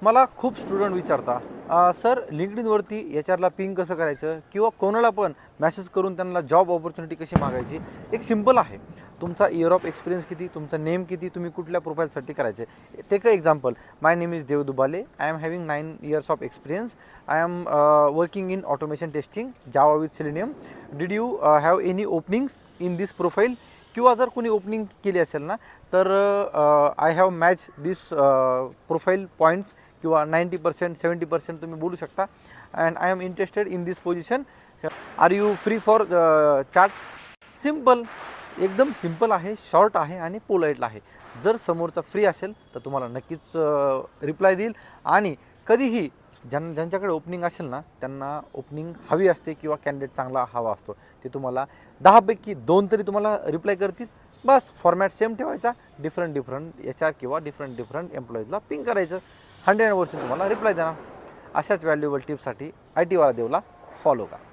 मला खूप स्टुडंट विचारता सर लिंक्डइनवरती एचआरला पिंग कसं करायचं किंवा कोणाला पण मेसेज करून त्यांना जॉब ऑपॉर्च्युनिटी कशी मागायची. एक सिम्पल आहे. तुमचा इयर ऑफ एक्सपिरियन्स किती, तुमचा नेम किती, तुम्ही कुठल्या प्रोफाईलसाठी करायचे. Take a example, my name is Dev Dubale, I am having 9 years of experience, I am working in automation testing Java with Selenium, did you have any openings in this profile. किंवा जर कोणी ओपनिंग केली असेल ना तर I have match this profile points किंवा 90% 70% तुम्ही बोलू शकता. And I am interested in this position, are you free for chat. Simple, एकदम सिम्पल आहे, शॉर्ट आहे आणि पोलाईट आहे. जर समोरचा फ्री असेल तर तुम्हाला नक्कीच रिप्लाय देईल. आणि कधीही ज्यांच्याकडे ओपनिंग असेल ना त्यांना ओपनिंग हवी असते किंवा कॅन्डिडेट चांगला हवा असतो, ते तुम्हाला 10पैकी 2 तरी तुम्हाला रिप्लाय करतील. बस फॉर्मॅट सेम ठेवायचा, डिफरंट एचआर किंवा डिफरंट एम्प्लॉईजला पिंग करायचं, 100% तुम्हाला रिप्लाय देणार. अशाच व्हॅल्युएबल टिप्ससाठी IT वाला देवला फॉलो करा.